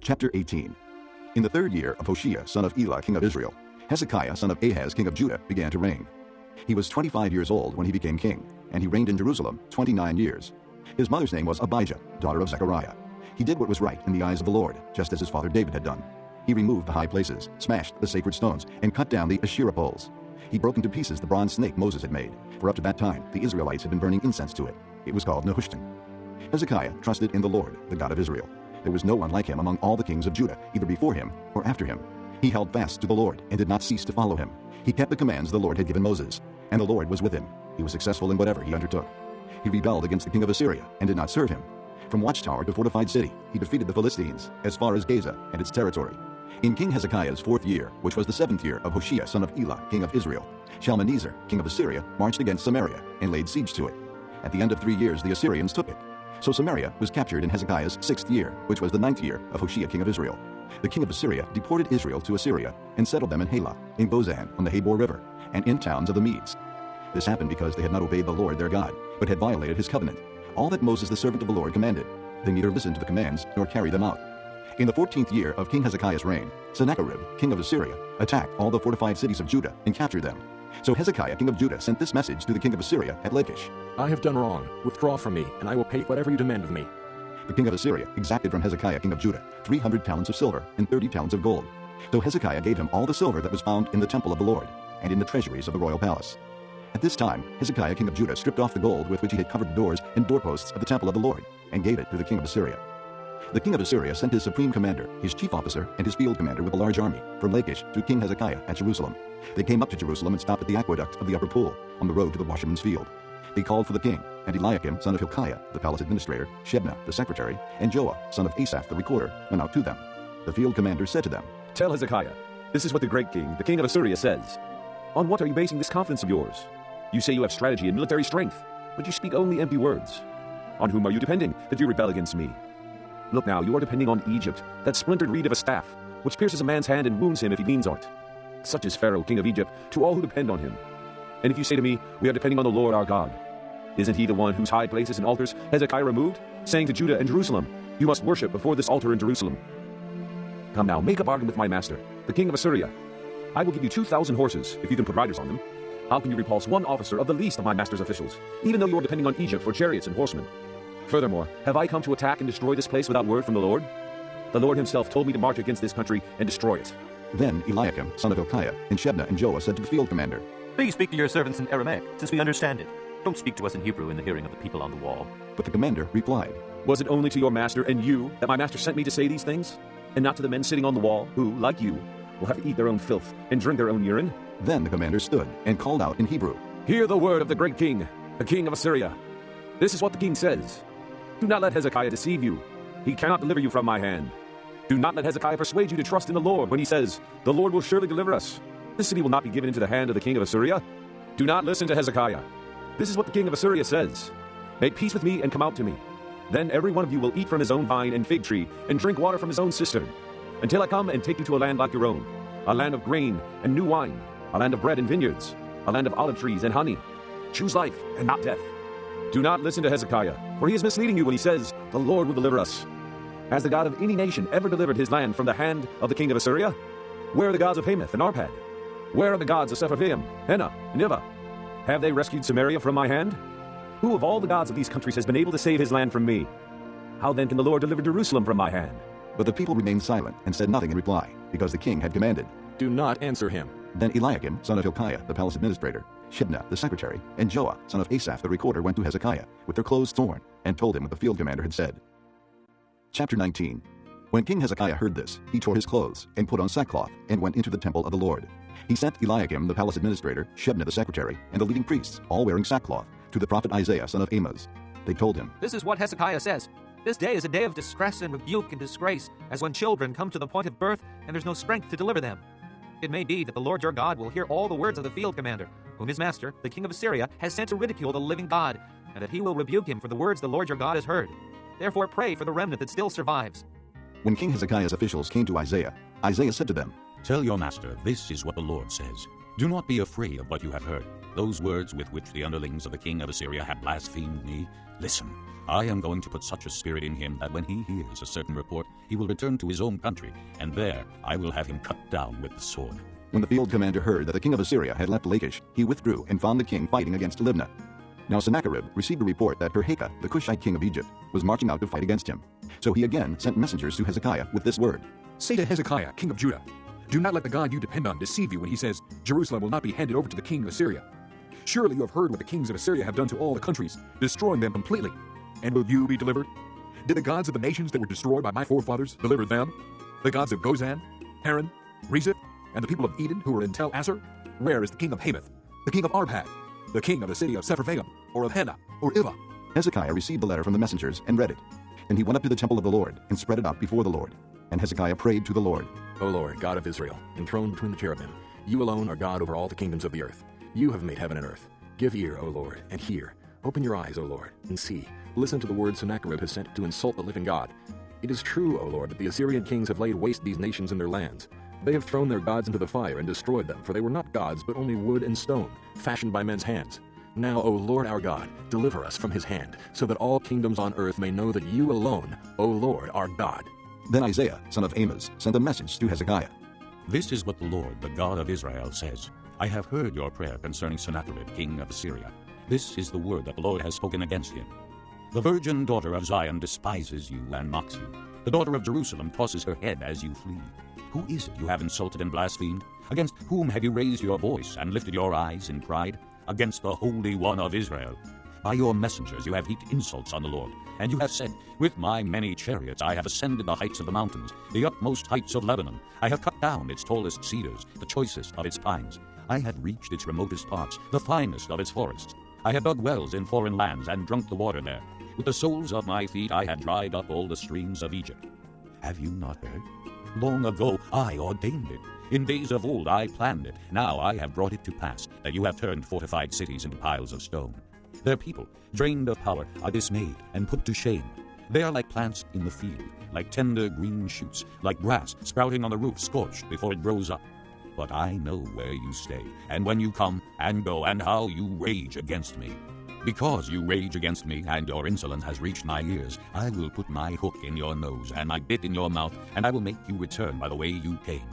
Chapter 18. In the 3rd year of Hoshea, son of Elah, king of Israel, Hezekiah, son of Ahaz, king of Judah, began to reign. He was 25 years old when he became king, and he reigned in Jerusalem 29 years. His mother's name was Abijah, daughter of Zechariah. He did what was right in the eyes of the Lord, just as his father David had done. He removed the high places, smashed the sacred stones, and cut down the Asherah poles. He broke into pieces the bronze snake Moses had made, for up to that time the Israelites had been burning incense to it. It was called Nehushtan. Hezekiah trusted in the Lord, the God of Israel. There was no one like him among all the kings of Judah, either before him or after him. He held fast to the Lord and did not cease to follow him. He kept the commands the Lord had given Moses, and the Lord was with him. He was successful in whatever he undertook. He rebelled against the king of Assyria and did not serve him. From watchtower to fortified city, he defeated the Philistines as far as Gaza and its territory. In King Hezekiah's 4th year, which was the 7th year of Hoshea, son of Elah, king of Israel, Shalmaneser, king of Assyria, marched against Samaria and laid siege to it. At the end of 3 years, the Assyrians took it. So Samaria was captured in Hezekiah's 6th year, which was the 9th year of Hoshea, king of Israel. The king of Assyria deported Israel to Assyria and settled them in Halah, in Gozan, on the Habor River, and in towns of the Medes. This happened because they had not obeyed the Lord their God, but had violated his covenant, all that Moses the servant of the Lord commanded. They neither listened to the commands nor carried them out. In the 14th year of King Hezekiah's reign, Sennacherib, king of Assyria, attacked all the fortified cities of Judah and captured them. So Hezekiah, king of Judah, sent this message to the king of Assyria at Lachish. I have done wrong. Withdraw from me, and I will pay whatever you demand of me. The king of Assyria exacted from Hezekiah, king of Judah, 300 talents of silver and 30 talents of gold. So Hezekiah gave him all the silver that was found in the temple of the Lord and in the treasuries of the royal palace. At this time, Hezekiah, king of Judah, stripped off the gold with which he had covered the doors and doorposts of the temple of the Lord and gave it to the king of Assyria. The king of Assyria sent his supreme commander, his chief officer, and his field commander with a large army from Lachish to King Hezekiah at Jerusalem. They came up to Jerusalem and stopped at the aqueduct of the upper pool on the road to the washerman's field. They called for the king, and Eliakim, son of Hilkiah, the palace administrator, Shebna, the secretary, and Joah, son of Asaph, the recorder, went out to them. The field commander said to them, Tell Hezekiah, this is what the great king, the king of Assyria, says. On what are you basing this confidence of yours? You say you have strategy and military strength, but you speak only empty words. On whom are you depending that you rebel against me? Look now, you are depending on Egypt, that splintered reed of a staff, which pierces a man's hand and wounds him if he leans on it. Such is Pharaoh, king of Egypt, to all who depend on him. And if you say to me, we are depending on the Lord our God, isn't he the one whose high places and altars Hezekiah removed, saying to Judah and Jerusalem, you must worship before this altar in Jerusalem? Come now, make a bargain with my master, the king of Assyria. I will give you 2,000 horses, if you can put riders on them. How can you repulse one officer of the least of my master's officials, even though you are depending on Egypt for chariots and horsemen? Furthermore, have I come to attack and destroy this place without word from the Lord? The Lord himself told me to march against this country and destroy it. Then Eliakim, son of Hilkiah, and Shebna and Joah said to the field commander, Please speak to your servants in Aramaic, since we understand it. Don't speak to us in Hebrew in the hearing of the people on the wall. But the commander replied, Was it only to your master and you that my master sent me to say these things, and not to the men sitting on the wall, who, like you, will have to eat their own filth and drink their own urine? Then the commander stood and called out in Hebrew, Hear the word of the great king, the king of Assyria. This is what the king says. Do not let Hezekiah deceive you. He cannot deliver you from my hand. Do not let Hezekiah persuade you to trust in the Lord when he says, The Lord will surely deliver us. This city will not be given into the hand of the king of Assyria. Do not listen to Hezekiah. This is what the king of Assyria says. Make peace with me and come out to me. Then every one of you will eat from his own vine and fig tree and drink water from his own cistern, until I come and take you to a land like your own, a land of grain and new wine, a land of bread and vineyards, a land of olive trees and honey. Choose life and not death. Do not listen to Hezekiah, for he is misleading you when he says, The Lord will deliver us. Has the God of any nation ever delivered his land from the hand of the king of Assyria? Where are the gods of Hamath and Arpad? Where are the gods of Sepharvaim, Hena, and Ivah? Have they rescued Samaria from my hand? Who of all the gods of these countries has been able to save his land from me? How then can the Lord deliver Jerusalem from my hand? But the people remained silent and said nothing in reply, because the king had commanded. Do not answer him. Then Eliakim, son of Hilkiah, the palace administrator, Shebna, the secretary, and Joah, son of Asaph, the recorder, went to Hezekiah, with their clothes torn, and told him what the field commander had said. Chapter 19. When King Hezekiah heard this, he tore his clothes, and put on sackcloth, and went into the temple of the Lord. He sent Eliakim, the palace administrator, Shebna, the secretary, and the leading priests, all wearing sackcloth, to the prophet Isaiah, son of Amoz. They told him, This is what Hezekiah says. This day is a day of distress and rebuke and disgrace, as when children come to the point of birth, and there's no strength to deliver them. It may be that the Lord your God will hear all the words of the field commander, whom his master, the king of Assyria, has sent to ridicule the living God, and that he will rebuke him for the words the Lord your God has heard. Therefore pray for the remnant that still survives. When King Hezekiah's officials came to Isaiah, Isaiah said to them, Tell your master, this is what the Lord says. Do not be afraid of what you have heard. Those words with which the underlings of the king of Assyria have blasphemed me. Listen, I am going to put such a spirit in him that when he hears a certain report, he will return to his own country, and there I will have him cut down with the sword. When the field commander heard that the king of Assyria had left Lachish, he withdrew and found the king fighting against Libnah. Now Sennacherib received a report that Tirhakah, the Cushite king of Egypt, was marching out to fight against him. So he again sent messengers to Hezekiah with this word. Say to Hezekiah, king of Judah, do not let the God you depend on deceive you when he says, Jerusalem will not be handed over to the king of Assyria. Surely you have heard what the kings of Assyria have done to all the countries, destroying them completely. And will you be delivered? Did the gods of the nations that were destroyed by my forefathers deliver them? The gods of Gozan, Haran, Rezeph, and the people of Eden who were in Tel Assar? Where is the king of Hamath, the king of Arpad, the king of the city of Sepharvaim, or of Hena, or Ivah? Hezekiah received the letter from the messengers and read it. Then he went up to the temple of the Lord and spread it out before the Lord. And Hezekiah prayed to the Lord. O Lord, God of Israel, enthroned between the cherubim, you alone are God over all the kingdoms of the earth. You have made heaven and earth. Give ear, O Lord, and hear. Open your eyes, O Lord, and see. Listen to the words Sennacherib has sent to insult the living God. It is true, O Lord, that the Assyrian kings have laid waste these nations and their lands. They have thrown their gods into the fire and destroyed them, for they were not gods, but only wood and stone, fashioned by men's hands. Now, O Lord our God, deliver us from his hand, so that all kingdoms on earth may know that you alone, O Lord, are God. Then Isaiah, son of Amos, sent a message to Hezekiah. This is what the Lord, the God of Israel, says. I have heard your prayer concerning Sennacherib, king of Assyria. This is the word that the Lord has spoken against him. The virgin daughter of Zion despises you and mocks you. The daughter of Jerusalem tosses her head as you flee. Who is it you have insulted and blasphemed? Against whom have you raised your voice and lifted your eyes in pride? Against the Holy One of Israel. By your messengers you have heaped insults on the Lord, and you have said, With my many chariots I have ascended the heights of the mountains, the utmost heights of Lebanon. I have cut down its tallest cedars, the choicest of its pines. I have reached its remotest parts, the finest of its forests. I have dug wells in foreign lands and drunk the water there. With the soles of my feet I have dried up all the streams of Egypt. Have you not heard? Long ago I ordained it. In days of old I planned it. Now I have brought it to pass, that you have turned fortified cities into piles of stone. Their people, drained of power, are dismayed and put to shame. They are like plants in the field, like tender green shoots, like grass sprouting on the roof, scorched before it grows up. But I know where you stay, and when you come and go, and how you rage against me. Because you rage against me, and your insolence has reached my ears, I will put my hook in your nose, and my bit in your mouth, and I will make you return by the way you came.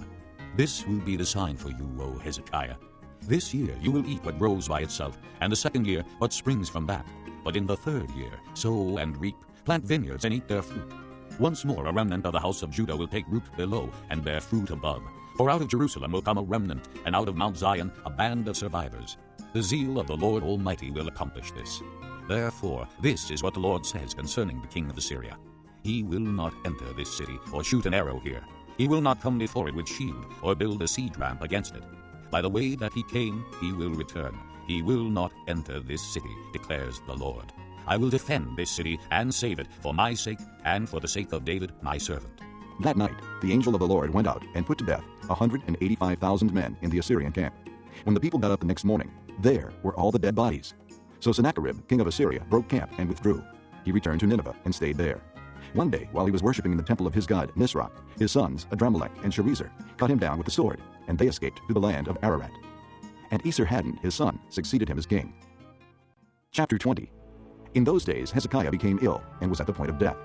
This will be the sign for you, O Hezekiah. This year you will eat what grows by itself, and the second year what springs from that. But in the third year sow and reap, plant vineyards and eat their fruit. Once more a remnant of the house of Judah will take root below and bear fruit above. For out of Jerusalem will come a remnant, and out of Mount Zion a band of survivors. The zeal of the Lord Almighty will accomplish this. Therefore, this is what the Lord says concerning the king of Assyria. He will not enter this city, or shoot an arrow here. He will not come before it with shield, or build a siege ramp against it. By the way that he came, he will return. He will not enter this city, declares the Lord. I will defend this city and save it for my sake and for the sake of David, my servant. That night the angel of the Lord went out and put to death 185,000 men in the Assyrian camp. When the people got up the next morning, there were all the dead bodies. So Sennacherib, king of Assyria, broke camp and withdrew. He returned to Nineveh and stayed there. One day, while he was worshipping in the temple of his god Nisroch, his sons Adramelech and Sharezer cut him down with the sword, and they escaped to the land of Ararat. And Esarhaddon, his son, succeeded him as king. Chapter 20. In those days Hezekiah became ill and was at the point of death.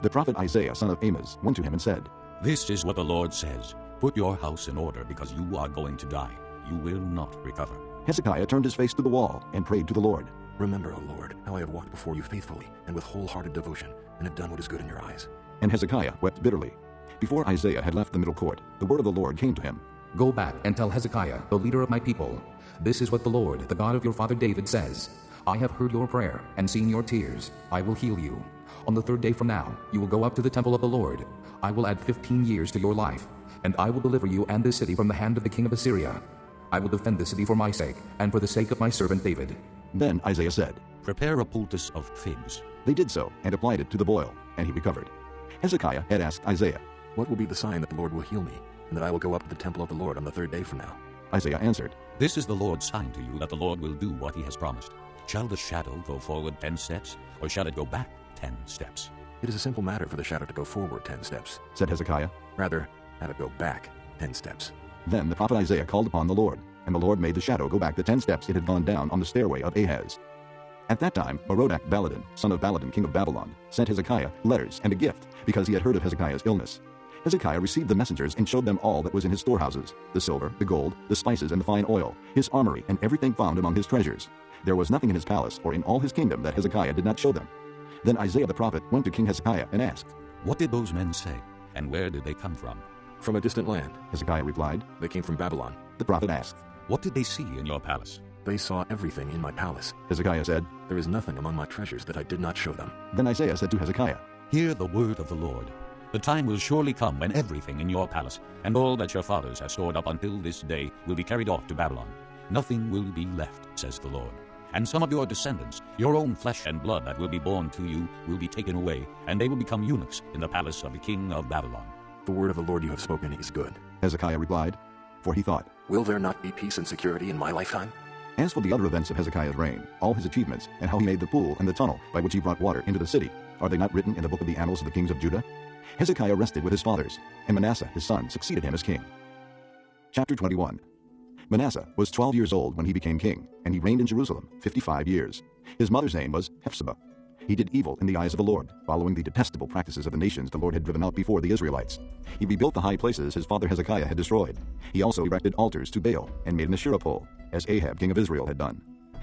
The prophet Isaiah, son of Amos, went to him and said, This is what the Lord says. Put your house in order, because you are going to die. You will not recover. Hezekiah turned his face to the wall and prayed to the Lord. Remember, O Lord, how I have walked before you faithfully and with wholehearted devotion, and have done what is good in your eyes. And Hezekiah wept bitterly. Before Isaiah had left the middle court, the word of the Lord came to him. Go back and tell Hezekiah, the leader of my people, this is what the Lord, the God of your father David, says. I have heard your prayer and seen your tears. I will heal you. On the third day from now, you will go up to the temple of the Lord. I will add 15 years to your life, and I will deliver you and this city from the hand of the king of Assyria. I will defend the city for my sake, and for the sake of my servant David. Then Isaiah said, Prepare a poultice of figs. They did so, and applied it to the boil, and he recovered. Hezekiah had asked Isaiah, What will be the sign that the Lord will heal me, and that I will go up to the temple of the Lord on the third day from now? Isaiah answered, This is the Lord's sign to you that the Lord will do what he has promised. Shall the shadow go forward 10 steps, or shall it go back 10 steps? It is a simple matter for the shadow to go forward 10 steps. said Hezekiah. Rather, have it go back 10 steps. Then the prophet Isaiah called upon the Lord, and the Lord made the shadow go back the 10 steps it had gone down on the stairway of Ahaz. At that time, Merodach-Baladan, son of Baladan, king of Babylon, sent Hezekiah letters and a gift, because he had heard of Hezekiah's illness. Hezekiah received the messengers and showed them all that was in his storehouses, the silver, the gold, the spices, and the fine oil, his armory, and everything found among his treasures. There was nothing in his palace or in all his kingdom that Hezekiah did not show them. Then Isaiah the prophet went to King Hezekiah and asked, What did those men say, and where did they come from? From a distant land. Hezekiah replied. They came from Babylon. The prophet asked, What did they see in your palace? They saw everything in my palace. Hezekiah said, There is nothing among my treasures that I did not show them. Then Isaiah said to Hezekiah, Hear the word of the Lord. The time will surely come when everything in your palace and all that your fathers have stored up until this day will be carried off to Babylon. Nothing will be left, says the Lord. And some of your descendants, your own flesh and blood that will be born to you, will be taken away, and they will become eunuchs in the palace of the king of Babylon. The word of the Lord you have spoken is good. Hezekiah replied, for he thought, Will there not be peace and security in my lifetime? As for the other events of Hezekiah's reign, all his achievements, and how he made the pool and the tunnel by which he brought water into the city, are they not written in the book of the annals of the kings of Judah? Hezekiah rested with his fathers, and Manasseh his son succeeded him as king. Chapter 21. Manasseh was 12 years old when he became king, and he reigned in Jerusalem 55 years. His mother's name was Hephzibah. He did evil in the eyes of the Lord, following the detestable practices of the nations the Lord had driven out before the Israelites. He rebuilt the high places his father Hezekiah had destroyed. He also erected altars to Baal and made an Asherah pole, as Ahab king of Israel had done.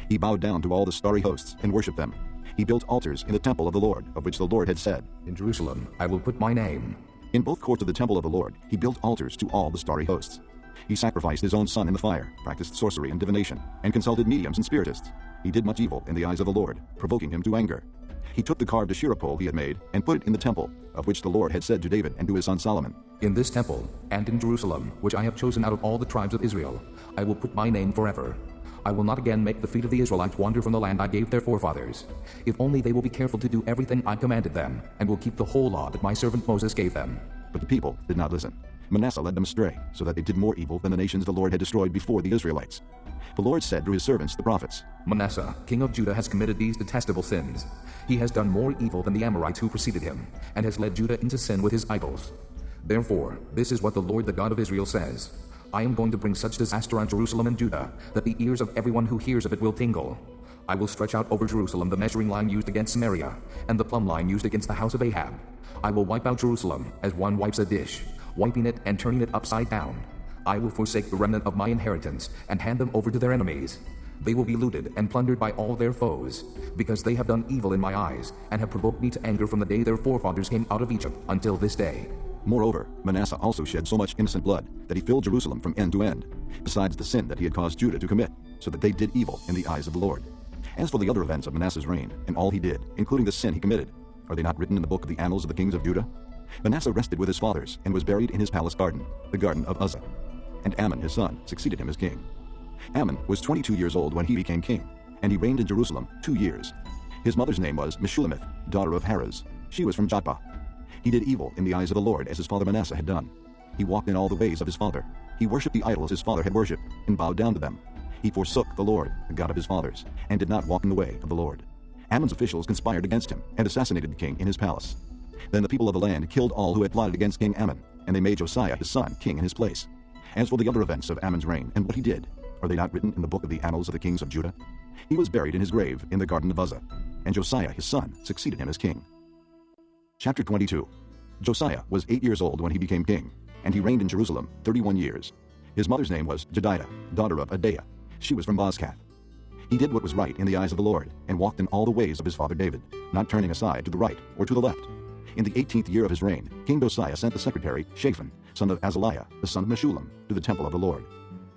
He bowed down to all the starry hosts and worshipped them. He built altars in the temple of the Lord, of which the Lord had said, In Jerusalem I will put my name. In both courts of the temple of the Lord, he built altars to all the starry hosts. He sacrificed his own son in the fire, practiced sorcery and divination, and consulted mediums and spiritists. He did much evil in the eyes of the Lord, provoking him to anger. He took the carved Asherah pole he had made and put it in the temple, of which the Lord had said to David and to his son Solomon, In this temple, and in Jerusalem, which I have chosen out of all the tribes of Israel, I will put my name forever. I will not again make the feet of the Israelites wander from the land I gave their forefathers. If only they will be careful to do everything I commanded them, and will keep the whole law that my servant Moses gave them. But the people did not listen. Manasseh led them astray, so that they did more evil than the nations the Lord had destroyed before the Israelites. The Lord said through his servants the prophets, Manasseh, king of Judah, has committed these detestable sins. He has done more evil than the Amorites who preceded him, and has led Judah into sin with his idols. Therefore, this is what the Lord, the God of Israel, says. I am going to bring such disaster on Jerusalem and Judah, that the ears of everyone who hears of it will tingle. I will stretch out over Jerusalem the measuring line used against Samaria, and the plumb line used against the house of Ahab. I will wipe out Jerusalem, as one wipes a dish, wiping it and turning it upside down. I will forsake the remnant of my inheritance, and hand them over to their enemies. They will be looted and plundered by all their foes, because they have done evil in my eyes, and have provoked me to anger from the day their forefathers came out of Egypt until this day. Moreover, Manasseh also shed so much innocent blood that he filled Jerusalem from end to end, besides the sin that he had caused Judah to commit, so that they did evil in the eyes of the Lord. As for the other events of Manasseh's reign, and all he did, including the sin he committed, are they not written in the book of the annals of the kings of Judah? Manasseh rested with his fathers, and was buried in his palace garden, the garden of Uzzah. And Amon his son succeeded him as king. Amon was 22 years old when he became king, and he reigned in Jerusalem 2 years. His mother's name was Meshullemeth, daughter of Haraz. She was from Jotbah. He did evil in the eyes of the Lord, as his father Manasseh had done. He walked in all the ways of his father. He worshipped the idols his father had worshipped, and bowed down to them. He forsook the Lord, the God of his fathers, and did not walk in the way of the Lord. Amon's officials conspired against him, and assassinated the king in his palace. Then the people of the land killed all who had plotted against King Amon, and they made Josiah his son king in his place. As for the other events of Amon's reign, and what he did, are they not written in the book of the annals of the kings of Judah? He was buried in his grave in the garden of Uzzah, and Josiah his son succeeded him as king. Chapter 22. Josiah was 8 years old when he became king, and he reigned in Jerusalem 31 years. His mother's name was Jedidah, daughter of Adaiah. She was from Bozkath. He did what was right in the eyes of the Lord, and walked in all the ways of his father David, not turning aside to the right or to the left. In the 18th year of his reign, King Josiah sent the secretary, Shaphan, son of Azaliah, the son of Meshullam, to the temple of the Lord.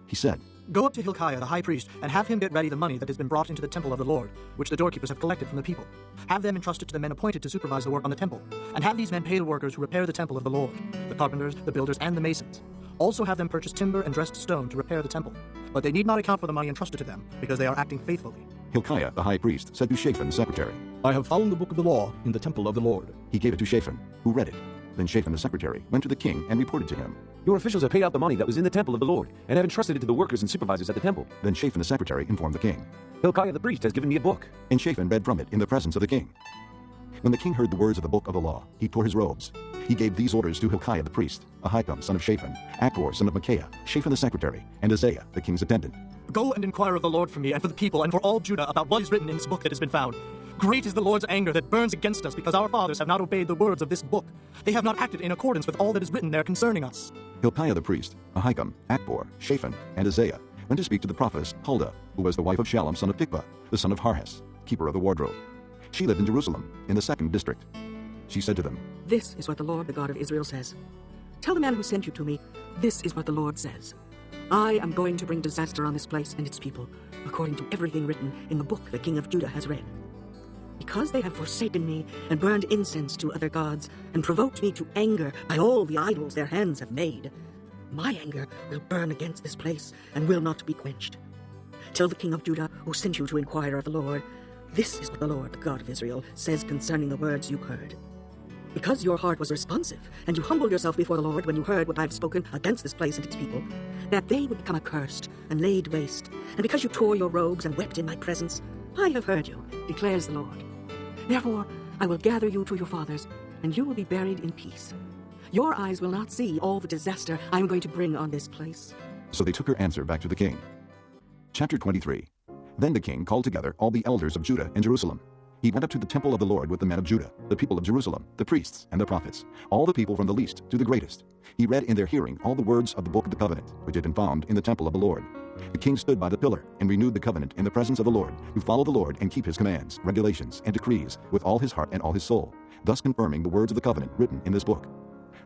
He said, Go up to Hilkiah the high priest, and have him get ready the money that has been brought into the temple of the Lord, which the doorkeepers have collected from the people. Have them entrusted to the men appointed to supervise the work on the temple, and have these men pay the workers who repair the temple of the Lord, the carpenters, the builders, and the masons. Also have them purchase timber and dressed stone to repair the temple. But they need not account for the money entrusted to them, because they are acting faithfully. Hilkiah the high priest said to Shaphan the secretary, I have found the book of the law in the temple of the Lord. He gave it to Shaphan, who read it. Then Shaphan the secretary went to the king and reported to him. Your officials have paid out the money that was in the temple of the Lord, and have entrusted it to the workers and supervisors at the temple. Then Shaphan the secretary informed the king. Hilkiah the priest has given me a book. And Shaphan read from it in the presence of the king. When the king heard the words of the book of the law, he tore his robes. He gave these orders to Hilkiah the priest, Ahikam son of Shaphan, Achbor son of Micaiah, Shaphan the secretary, and Isaiah the king's attendant. Go and inquire of the Lord for me and for the people and for all Judah about what is written in this book that has been found. Great is the Lord's anger that burns against us because our fathers have not obeyed the words of this book. They have not acted in accordance with all that is written there concerning us. Hilkiah the priest, Ahikam, Achbor, Shaphan, and Isaiah went to speak to the prophetess Huldah, who was the wife of Shallum son of Tikvah, the son of Harhas, keeper of the wardrobe. She lived in Jerusalem, in the 2nd district. She said to them, This is what the Lord, the God of Israel, says. Tell the man who sent you to me, this is what the Lord says. I am going to bring disaster on this place and its people, according to everything written in the book the king of Judah has read. Because they have forsaken me and burned incense to other gods and provoked me to anger by all the idols their hands have made, my anger will burn against this place and will not be quenched. Tell the king of Judah who sent you to inquire of the Lord, this is what the Lord, the God of Israel, says concerning the words you heard. Because your heart was responsive, and you humbled yourself before the Lord when you heard what I have spoken against this place and its people, that they would become accursed and laid waste, and because you tore your robes and wept in my presence, I have heard you, declares the Lord. Therefore, I will gather you to your fathers, and you will be buried in peace. Your eyes will not see all the disaster I am going to bring on this place. So they took her answer back to the king. Chapter 23. Then the king called together all the elders of Judah and Jerusalem. He went up to the temple of the Lord with the men of Judah, the people of Jerusalem, the priests and the prophets, all the people from the least to the greatest. He read in their hearing all the words of the book of the covenant, which had been found in the temple of the Lord. The king stood by the pillar and renewed the covenant in the presence of the Lord, to follow the Lord and keep his commands, regulations, and decrees with all his heart and all his soul, thus confirming the words of the covenant written in this book.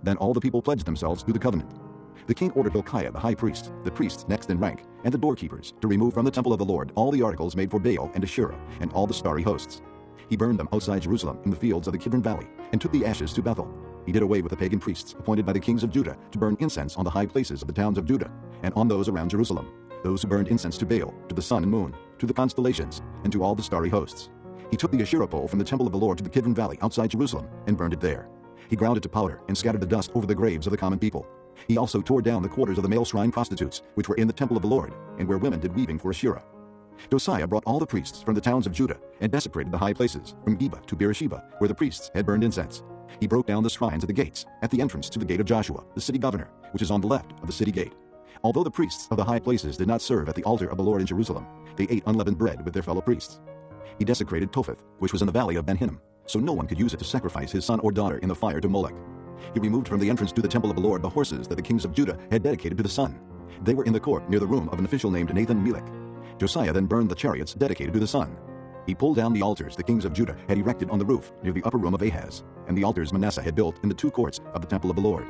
Then all the people pledged themselves to the covenant. The king ordered Hilkiah the high priest, the priests next in rank, and the doorkeepers to remove from the temple of the Lord all the articles made for Baal and Asherah and all the starry hosts. He burned them outside Jerusalem in the fields of the Kidron Valley and took the ashes to Bethel. He did away with the pagan priests appointed by the kings of Judah to burn incense on the high places of the towns of Judah and on those around Jerusalem, those who burned incense to Baal, to the sun and moon, to the constellations, and to all the starry hosts. He took the Asherah pole from the temple of the Lord to the Kidron Valley outside Jerusalem and burned it there. He ground it to powder and scattered the dust over the graves of the common people. He also tore down the quarters of the male shrine prostitutes, which were in the temple of the Lord, and where women did weaving for Asherah. Josiah brought all the priests from the towns of Judah and desecrated the high places, from Geba to Beersheba, where the priests had burned incense. He broke down the shrines at the gates, at the entrance to the gate of Joshua, the city governor, which is on the left of the city gate. Although the priests of the high places did not serve at the altar of the Lord in Jerusalem, they ate unleavened bread with their fellow priests. He desecrated Topheth, which was in the valley of Ben Hinnom, so no one could use it to sacrifice his son or daughter in the fire to Molech. He removed from the entrance to the temple of the Lord the horses that the kings of Judah had dedicated to the sun. They were in the court near the room of an official named Nathan-Melech. Josiah then burned the chariots dedicated to the sun. He pulled down the altars the kings of Judah had erected on the roof near the upper room of Ahaz, and the altars Manasseh had built in the 2 courts of the temple of the Lord.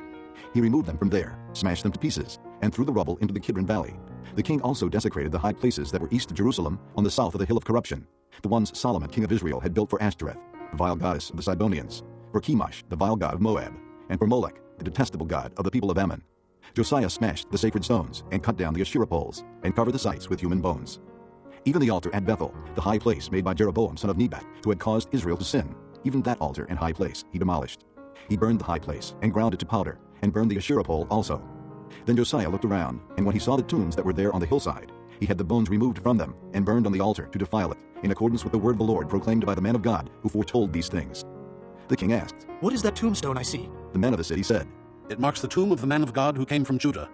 He removed them from there, smashed them to pieces, and threw the rubble into the Kidron Valley. The king also desecrated the high places that were east of Jerusalem on the south of the hill of corruption, the ones Solomon king of Israel had built for Ashtoreth, the vile goddess of the Sidonians, for Chemosh, the vile god of Moab, and for Molech, the detestable god of the people of Ammon. Josiah smashed the sacred stones and cut down the Asherah poles and covered the sites with human bones. Even the altar at Bethel, the high place made by Jeroboam son of Nebat, who had caused Israel to sin, even that altar and high place he demolished. He burned the high place and ground it to powder, and burned the Asherah pole also. Then Josiah looked around, and when he saw the tombs that were there on the hillside, he had the bones removed from them and burned on the altar to defile it, in accordance with the word of the Lord proclaimed by the man of God who foretold these things. The king asked, What is that tombstone I see? The men of the city said, It marks the tomb of the man of God who came from Judah,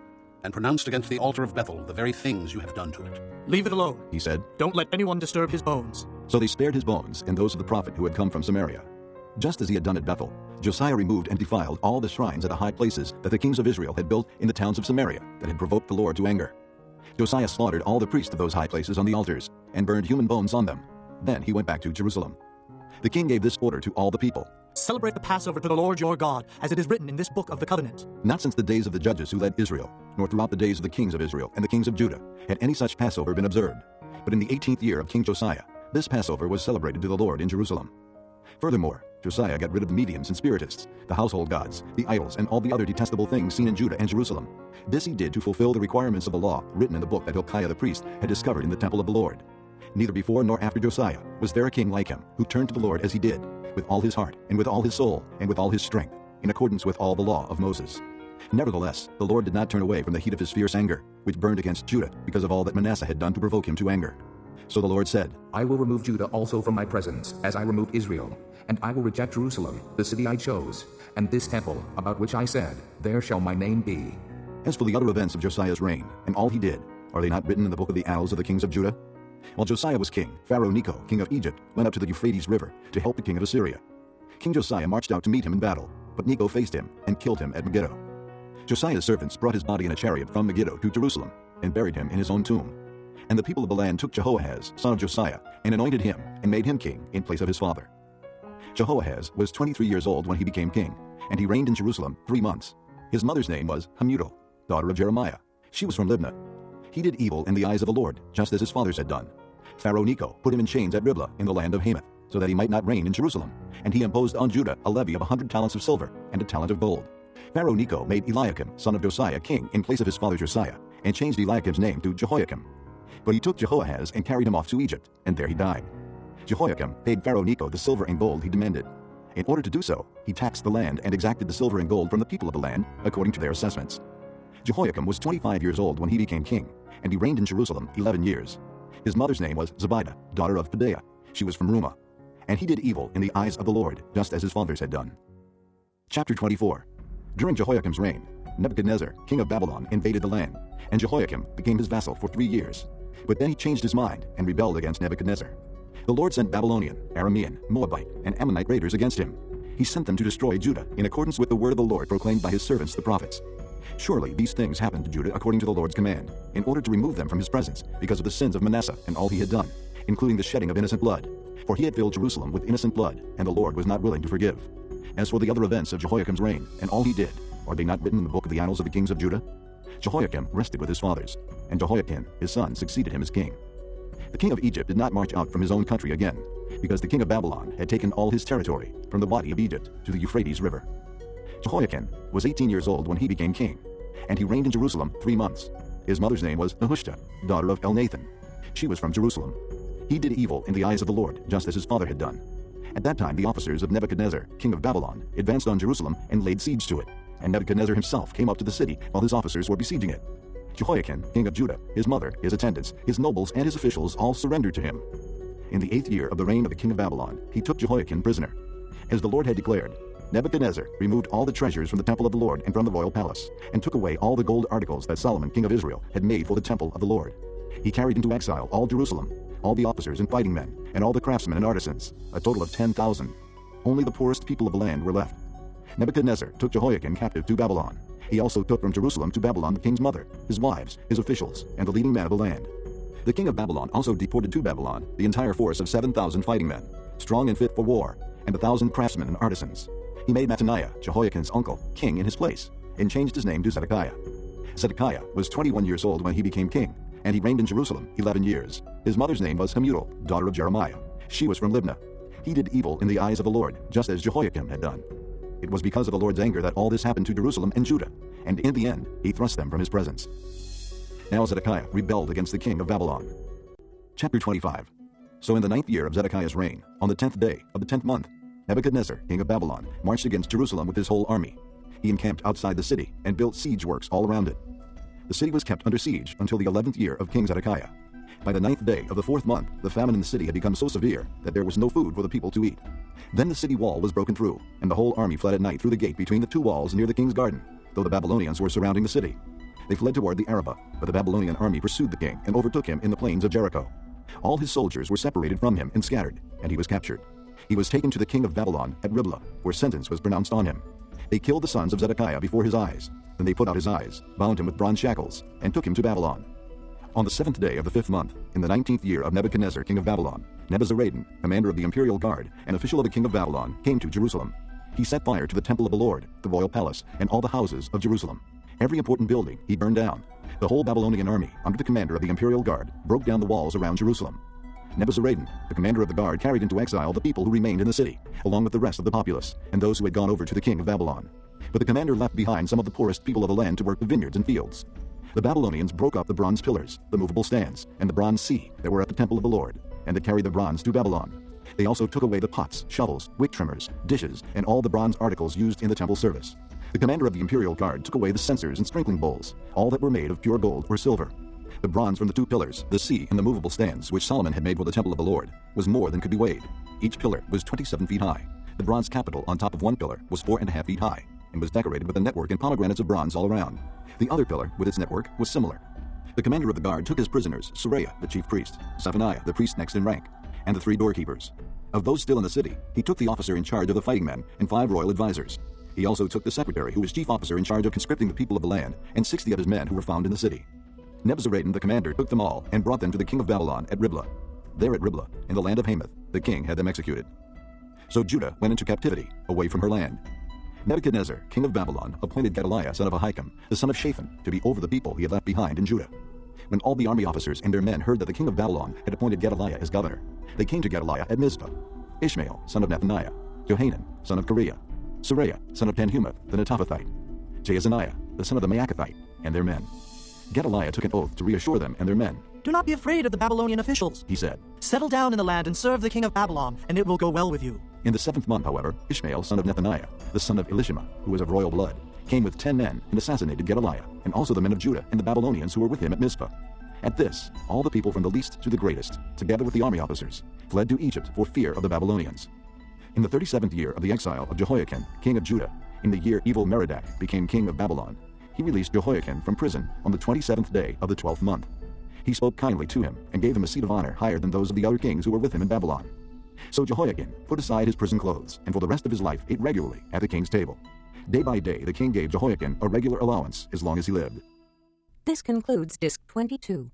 and pronounced against the altar of Bethel the very things you have done to it. Leave it alone, he said. Don't let anyone disturb his bones. So they spared his bones and those of the prophet who had come from Samaria. Just as he had done at Bethel, Josiah removed and defiled all the shrines at the high places that the kings of Israel had built in the towns of Samaria that had provoked the Lord to anger. Josiah slaughtered all the priests of those high places on the altars and burned human bones on them. Then he went back to Jerusalem. The king gave this order to all the people. Celebrate the Passover to the Lord your God, as it is written in this book of the covenant. Not since the days of the judges who led Israel, nor throughout the days of the kings of Israel and the kings of Judah, had any such Passover been observed. But in the 18th year of King Josiah, this Passover was celebrated to the Lord in Jerusalem. Furthermore, Josiah got rid of the mediums and spiritists, the household gods, the idols, and all the other detestable things seen in Judah and Jerusalem. This he did to fulfill the requirements of the law written in the book that Hilkiah the priest had discovered in the temple of the Lord. Neither before nor after Josiah was there a king like him, who turned to the Lord as he did, with all his heart, and with all his soul, and with all his strength, in accordance with all the law of Moses. Nevertheless, the Lord did not turn away from the heat of his fierce anger, which burned against Judah because of all that Manasseh had done to provoke him to anger. So the Lord said, I will remove Judah also from my presence, as I removed Israel, And I will reject Jerusalem, the city I chose, and this temple, about which I said, There shall my name be. As for the other events of Josiah's reign, and all he did, are they not written in the book of the annals of the kings of Judah? While Josiah was king, Pharaoh Necho, king of Egypt, went up to the Euphrates River to help the king of Assyria. King Josiah marched out to meet him in battle, but Necho faced him and killed him at Megiddo. Josiah's servants brought his body in a chariot from Megiddo to Jerusalem and buried him in his own tomb. And the people of the land took Jehoahaz, son of Josiah, and anointed him and made him king in place of his father. Jehoahaz was 23 years old when he became king, and he reigned in Jerusalem 3 months. His mother's name was Hamutal, daughter of Jeremiah. She was from Libnah. He did evil in the eyes of the Lord, just as his fathers had done. Pharaoh Necho put him in chains at Riblah in the land of Hamath, so that he might not reign in Jerusalem, and he imposed on Judah a levy of 100 talents of silver and a talent of gold. Pharaoh Necho made Eliakim, son of Josiah, king in place of his father Josiah, and changed Eliakim's name to Jehoiakim. But he took Jehoahaz and carried him off to Egypt, and there he died. Jehoiakim paid Pharaoh Necho the silver and gold he demanded. In order to do so, he taxed the land and exacted the silver and gold from the people of the land, according to their assessments. Jehoiakim was 25 years old when he became king, and he reigned in Jerusalem 11 years. His mother's name was Zebidah, daughter of Pedaiah. She was from Rumah. And he did evil in the eyes of the Lord, just as his fathers had done. Chapter 24. During Jehoiakim's reign, Nebuchadnezzar, king of Babylon, invaded the land, and Jehoiakim became his vassal for 3 years. But then he changed his mind and rebelled against Nebuchadnezzar. The Lord sent Babylonian, Aramean, Moabite, and Ammonite raiders against him. He sent them to destroy Judah in accordance with the word of the Lord proclaimed by his servants the prophets. Surely these things happened to Judah according to the Lord's command, in order to remove them from his presence because of the sins of Manasseh and all he had done, including the shedding of innocent blood. For he had filled Jerusalem with innocent blood, and the Lord was not willing to forgive. As for the other events of Jehoiakim's reign, and all he did, are they not written in the book of the annals of the kings of Judah? Jehoiakim rested with his fathers, and Jehoiakim, his son, succeeded him as king. The king of Egypt did not march out from his own country again, because the king of Babylon had taken all his territory from the Wadi of Egypt to the Euphrates River. Jehoiakim was 18 years old when he became king, and he reigned in Jerusalem 3 months. His mother's name was Nehushta, daughter of Elnathan. She was from Jerusalem. He did evil in the eyes of the Lord, just as his father had done. At that time the officers of Nebuchadnezzar, king of Babylon, advanced on Jerusalem and laid siege to it, and Nebuchadnezzar himself came up to the city while his officers were besieging it. Jehoiakim, king of Judah, his mother, his attendants, his nobles, and his officials all surrendered to him. In the 8th year of the reign of the king of Babylon, he took Jehoiakim prisoner. As the Lord had declared, Nebuchadnezzar removed all the treasures from the temple of the Lord and from the royal palace, and took away all the gold articles that Solomon, king of Israel, had made for the temple of the Lord. He carried into exile all Jerusalem, all the officers and fighting men, and all the craftsmen and artisans, a total of 10,000. Only the poorest people of the land were left. Nebuchadnezzar took Jehoiakim captive to Babylon. He also took from Jerusalem to Babylon the king's mother, his wives, his officials, and the leading men of the land. The king of Babylon also deported to Babylon the entire force of 7,000 fighting men, strong and fit for war, and 1,000 craftsmen and artisans. He made Mattaniah, Jehoiakim's uncle, king in his place, and changed his name to Zedekiah. Zedekiah was 21 years old when he became king, and he reigned in Jerusalem 11 years. His mother's name was Hamutal, daughter of Jeremiah. She was from Libnah. He did evil in the eyes of the Lord, just as Jehoiakim had done. It was because of the Lord's anger that all this happened to Jerusalem and Judah, and in the end he thrust them from his presence. Now Zedekiah rebelled against the king of Babylon. Chapter 25. So in the 9th year of Zedekiah's reign, on the 10th day of the 10th month, Nebuchadnezzar, king of Babylon, marched against Jerusalem with his whole army. He encamped outside the city and built siege works all around it. The city was kept under siege until the 11th year of King Zedekiah. By the 9th day of the 4th month, the famine in the city had become so severe that there was no food for the people to eat. Then the city wall was broken through, and the whole army fled at night through the gate between the 2 walls near the king's garden, though the Babylonians were surrounding the city. They fled toward the Arabah, but the Babylonian army pursued the king and overtook him in the plains of Jericho. All his soldiers were separated from him and scattered, and he was captured. He was taken to the king of Babylon at Riblah, where sentence was pronounced on him. They killed the sons of Zedekiah before his eyes. Then they put out his eyes, bound him with bronze shackles, and took him to Babylon. On the 7th day of the 5th month, in the 19th year of Nebuchadnezzar, king of Babylon, Nebuzaradan, commander of the imperial guard and official of the king of Babylon, came to Jerusalem. He set fire to the temple of the Lord, the royal palace, and all the houses of Jerusalem. Every important building he burned down. The whole Babylonian army, under the commander of the imperial guard, broke down the walls around Jerusalem. Nebuzaradan, the commander of the guard, carried into exile the people who remained in the city, along with the rest of the populace, and those who had gone over to the king of Babylon. But the commander left behind some of the poorest people of the land to work the vineyards and fields. The Babylonians broke up the bronze pillars, the movable stands, and the bronze sea that were at the temple of the Lord, and they carried the bronze to Babylon. They also took away the pots, shovels, wick trimmers, dishes, and all the bronze articles used in the temple service. The commander of the imperial guard took away the censers and sprinkling bowls, all that were made of pure gold or silver. The bronze from the 2 pillars, the sea, and the movable stands which Solomon had made for the temple of the Lord was more than could be weighed. Each pillar was 27 feet high. The bronze capital on top of one pillar was 4.5 feet high and was decorated with a network and pomegranates of bronze all around. The other pillar, with its network, was similar. The commander of the guard took his prisoners Seraiah, the chief priest, Zephaniah, the priest next in rank, and the 3 doorkeepers. Of those still in the city, he took the officer in charge of the fighting men and 5 royal advisors. He also took the secretary, who was chief officer in charge of conscripting the people of the land, and 60 of his men who were found in the city. Nebuzaradan the commander took them all and brought them to the king of Babylon at Riblah. There at Riblah, in the land of Hamath, the king had them executed. So Judah went into captivity, away from her land. Nebuchadnezzar, king of Babylon, appointed Gedaliah, son of Ahikam, the son of Shaphan, to be over the people he had left behind in Judah. When all the army officers and their men heard that the king of Babylon had appointed Gedaliah as governor, they came to Gedaliah at Mizpah. Ishmael, son of Nethaniah, Johanan, son of Kareah, Seraiah, son of Tanhumath, the Netophathite, Jaazaniah, the son of the Maacathite, and their men. Gedaliah took an oath to reassure them and their men. Do not be afraid of the Babylonian officials, he said. Settle down in the land and serve the king of Babylon, and it will go well with you. In the 7th month, however, Ishmael, son of Nethaniah, the son of Elishama, who was of royal blood, came with 10 men and assassinated Gedaliah, and also the men of Judah and the Babylonians who were with him at Mizpah. At this, all the people from the least to the greatest, together with the army officers, fled to Egypt for fear of the Babylonians. In the 37th year of the exile of Jehoiakim, king of Judah, in the year Evil-Merodach became king of Babylon, he released Jehoiakim from prison on the 27th day of the 12th month. He spoke kindly to him and gave him a seat of honor higher than those of the other kings who were with him in Babylon. So Jehoiakim put aside his prison clothes and for the rest of his life ate regularly at the king's table. Day by day the king gave Jehoiakim a regular allowance as long as he lived. This concludes Disc 22.